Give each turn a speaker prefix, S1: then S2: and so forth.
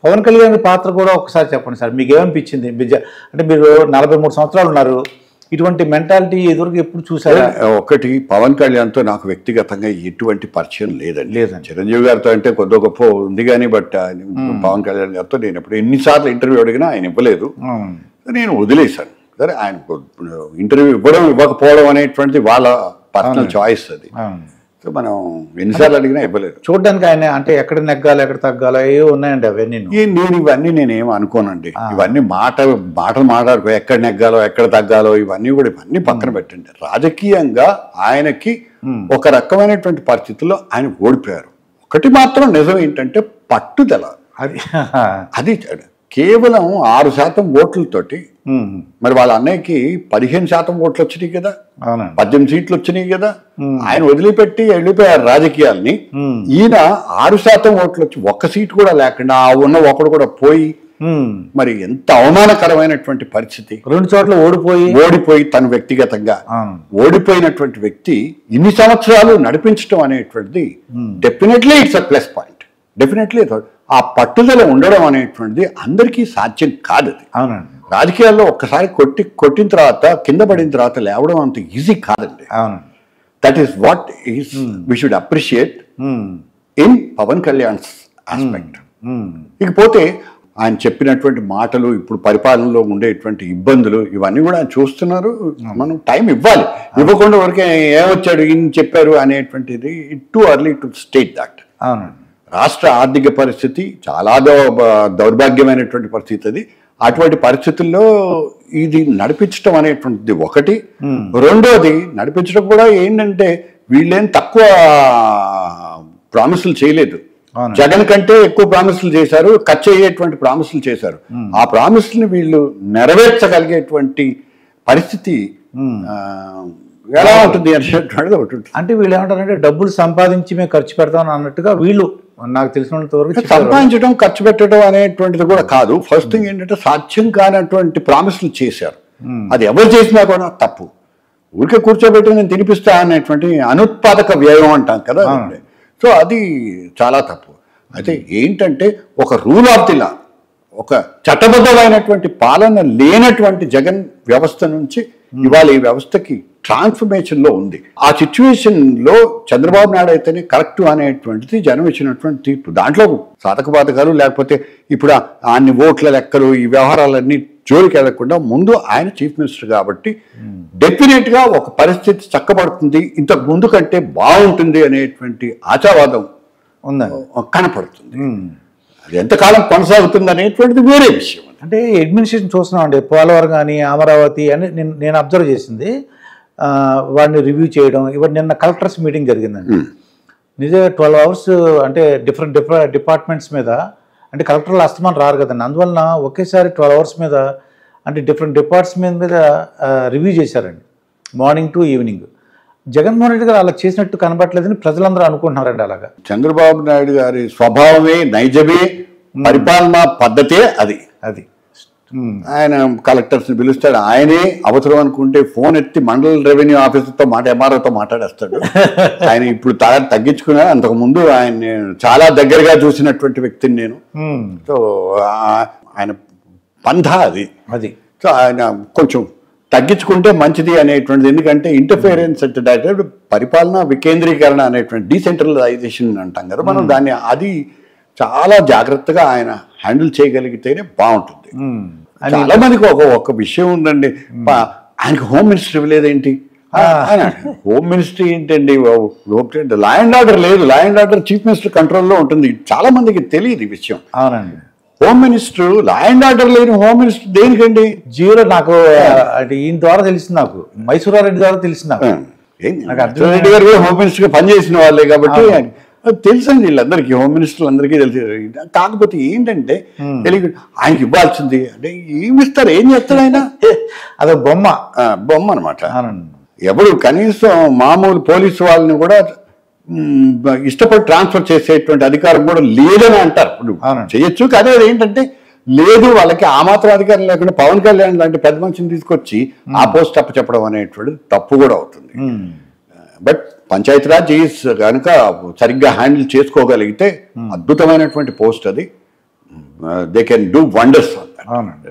S1: పవన్ కళ్యాణ్ పాత్ర కూడా ఒకసారి చెప్పండి సార్, మీకు ఏమనిపించింది? అంటే మీరు 43 సంవత్సరాలు ఉన్నారు, ఇటువంటి మెంటాలిటీ ఎదురుగా ఎప్పుడు చూసారా?
S2: ఒకటి, పవన్ కళ్యాణ్తో నాకు వ్యక్తిగతంగా ఎటువంటి పరిచయం లేదండి. చిరంజీవి గారితో అంటే కొద్ది గొప్ప ఉంది కానీ, బట్ పవన్ కళ్యాణ్ గారితో నేను ఎప్పుడు ఎన్నిసార్లు ఇంటర్వ్యూ అడిగినా ఆయన ఇవ్వలేదు, నేను వదిలేశాను. సరే, ఆయన ఇంటర్వ్యూ ఇవ్వడం ఇవ్వకపోవడం అనేటువంటిది వాళ్ళ పర్సనల్ చాయిస్ అది. సో మనం ఎన్నిసార్లు అడిగినా ఇవ్వలేదు.
S1: చూడడానికి ఆయన అంటే ఎక్కడ నెగ్గాలి ఎక్కడ తగ్గాలి ఏవో ఉన్నాయండి అవన్నీ.
S2: నేను ఏం అనుకోనండి. ఇవన్నీ మాటలు మాట్లాడుకో, ఎక్కడ నెగ్గాలో ఎక్కడ తగ్గాలో ఇవన్నీ పక్కన పెట్టండి. రాజకీయంగా ఆయనకి ఒక రకమైనటువంటి పరిస్థితుల్లో ఆయన ఓడిపోయారు. ఒకటి మాత్రం నిజం ఏంటంటే పట్టుదల. అది కేవలం 6% ఓట్లతోటి, మరి వాళ్ళ అన్నయ్యకి 15% ఓట్లు వచ్చినాయి కదా, 18 సీట్లు వచ్చినాయి కదా, ఆయన వదిలిపెట్టి వెళ్ళిపోయారు రాజకీయాల్ని. ఈయన 6% ఓట్లు వచ్చి ఒక్క సీటు కూడా లేకుండా ఉన్న ఒకడు కూడా పోయి, మరి ఎంత అవమానకరమైనటువంటి పరిస్థితి.
S1: 2 చోట్ల
S2: ఓడిపోయి తను వ్యక్తిగతంగా ఓడిపోయినటువంటి వ్యక్తి ఇన్ని సంవత్సరాలు నడిపించడం అనేటువంటిది definitely it's a plus point. Definitely ఆ పట్టుదల ఉండడం అనేటువంటిది అందరికీ సాధ్యం కాదు. అది
S1: అవునండి.
S2: రాజకీయాల్లో ఒక్కసారి కొట్టిన తర్వాత కింద పడిన తర్వాత లేవడం అంత ఈజీ కాదండి. That is what is we should appreciate in Pawan Kalyan's aspect. ఇకపోతే ఆయన చెప్పినటువంటి మాటలు, ఇప్పుడు పరిపాలనలో ఉండేటువంటి ఇబ్బందులు, ఇవన్నీ కూడా ఆయన చూస్తున్నారు. మనం టైం ఇవ్వాలి. ఇవ్వకుండా వరకే ఏమొచ్చాడు ఈయన చెప్పారు అనేటువంటిది it too early to state that.
S1: అవునండి.
S2: రాష్ట్ర ఆర్థిక పరిస్థితి చాలా దౌర్భాగ్యమైనటువంటి పరిస్థితి అది. అటువంటి పరిస్థితుల్లో ఇది నడిపించడం అనేటువంటిది ఒకటి. రెండోది, నడిపించడం కూడా ఏంటంటే వీళ్ళేం తక్కువ ప్రామిసులు చేయలేదు. జగన్ కంటే ఎక్కువ ప్రామిసులు చేశారు, ఖర్చు అయ్యేటువంటి ప్రామిసులు చేశారు. ఆ ప్రామిసుల్ని వీళ్ళు నెరవేర్చగలిగేటువంటి పరిస్థితి ఎలా ఉంటుంది అనేటువంటిది ఒకటి ఉంటుంది.
S1: అంటే వీళ్ళు ఏమంటారంటే డబ్బులు సంపాదించి మేము ఖర్చు పెడతాం అన్నట్టుగా వీళ్ళు, నాకు తెలిసినంత వరకు
S2: సంపాదించడం ఖర్చు పెట్టడం అనేటువంటిది కూడా కాదు. ఫస్ట్ థింగ్ ఏంటంటే సాధ్యం కానటువంటి ప్రామిసులు చేశారు. అది ఎవరు చేసినా కూడా తప్పు. ఊరికే కూర్చోబెట్టి నేను తినిపిస్తా అనేటువంటి అనుత్పాదక వ్యయం అంటాం కదా, సో అది చాలా తప్పు. అయితే ఏంటంటే ఒక రూల్ ఆఫ్ ది లా, ఒక చట్టబద్ధమైనటువంటి పాలన లేనటువంటి జగన్ వ్యవస్థ నుంచి ఇవాళ ఈ వ్యవస్థకి ట్రాన్స్ఫర్మేషన్లో ఉంది. ఆ సిచ్యువేషన్లో చంద్రబాబు నాయుడు అయితేనే కరెక్ట్ అనేటువంటిది జనం ఇచ్చినటువంటి తీర్పు. దాంట్లో సాధక బాధకాలు లేకపోతే ఇప్పుడు అన్ని ఓట్ల లెక్కలు ఈ వ్యవహారాలన్నీ జోలికి వెళ్లకుండా ముందు ఆయన చీఫ్ మినిస్టర్ కాబట్టి డెఫినెట్గా ఒక పరిస్థితి చక్కబడుతుంది, ఇంతకు ముందు కంటే బాగుంటుంది అనేటువంటి ఆశావాదం కనపడుతుంది. అది ఎంతకాలం కొనసాగుతుంది అనేటువంటిది వేరే విషయం.
S1: అంటే అడ్మినిస్ట్రేషన్ చూస్తున్నాం అండి, పోలవరం కానీ అమరావతి అని నేను అబ్జర్వ్ చేసింది, వాడిని రివ్యూ చేయడం. ఇవాళ నిన్న కలెక్టర్స్ మీటింగ్ జరిగిందండి. నిజంగా 12 hours అంటే డిఫరెంట్ డిపార్ట్మెంట్స్ మీద, అంటే కలెక్టర్లు అస్తమానం రారు కదండి, అందువలన ఒకేసారి 12 hours మీద అంటే డిఫరెంట్ డిపార్ట్మెంట్ మీద రివ్యూ చేశారండి, morning to evening. Jaganmohan Reddy గారు అలా చేసినట్టు కనబడలేదని ప్రజలందరూ అనుకుంటున్నారండి. అలాగా
S2: చంద్రబాబు నాయుడు గారి స్వభావమే, నైజమే, పరిపాలనా పద్ధతే అది. ఆయన కలెక్టర్స్ని పిలుస్తాడు, ఆయనే అవసరం అనుకుంటే ఫోన్ ఎత్తి మండల రెవెన్యూ ఆఫీసర్తో ఎంఆర్ఓతో మాట్లాడేస్తాడు. ఆయన ఇప్పుడు తగ్గించుకున్నా, అంతకుముందు ఆయన చాలా దగ్గరగా చూసినటువంటి వ్యక్తిని నేను. సో ఆయన పంథా అది. సో ఆయన కొంచెం తగ్గించుకుంటే మంచిది అనేటువంటిది. ఎందుకంటే ఇంటర్ఫియరెన్స్ అంటే పరిపాలన వికేంద్రీకరణ అనేటువంటి డీసెంట్రలైజేషన్ అంటాం కదా మనం, దాన్ని అది చాలా జాగ్రత్తగా ఆయన హ్యాండిల్ చేయగలిగితేనే బాగుంటుంది. చాలా మందికి ఒక విషయం ఉందండి, ఆయనకి హోమ్ మినిస్టర్ ఇవ్వలేదేంటి? హోమ్ మినిస్ట్రీ ఏంటండి బాబు? లా అండ్ ఆర్డర్ లేదు, law and order chief minister కంట్రోల్లో ఉంటుంది. చాలా మందికి తెలియదు ఈ విషయం.
S1: అవునండి.
S2: Home minister, law and order లేని హోమ్ మినిస్టర్ దేనికండి?
S1: జీరో. నాకు అంటే ఈయన ద్వారా తెలిసింది, నాకు మైసూరారెడ్డి ద్వారా తెలిసింది.
S2: రెడ్డి గారు కూడా హోమ్ మినిస్టర్ గా పనిచేసిన వాళ్ళే కాబట్టి తెలుసండి వీళ్ళందరికీ, హోమ్ మినిస్టర్లు అందరికీ తెలిసి. కాకపోతే ఏంటంటే ఆయనకి ఇవ్వాల్సింది అంటే ఏమి ఇస్తారు, ఏం చేస్తాడు ఆయన?
S1: అదొక
S2: బొమ్మ అనమాట. ఎవరు కనీసం మామూలు పోలీసు వాళ్ళని కూడా ఇష్టపడి ట్రాన్స్ఫర్ చేసేటువంటి అధికారం కూడా లేదని అంటారు. ఇప్పుడు చేయొచ్చు, కానీ అది ఏంటంటే లేదు, వాళ్ళకి ఆ మాత్రం అధికారం లేకుండా పవన్ కళ్యాణ్ లాంటి పెద్ద మనిషిని తీసుకొచ్చి ఆ పోస్ట్ చెప్పడం అనేటువంటిది తప్పు కూడా అవుతుంది. బట్ పంచాయతీరాజ్ కనుక సరిగ్గా హ్యాండిల్ చేసుకోగలిగితే అద్భుతమైనటువంటి పోస్ట్ అది. They can do wonders.
S1: అవునండి.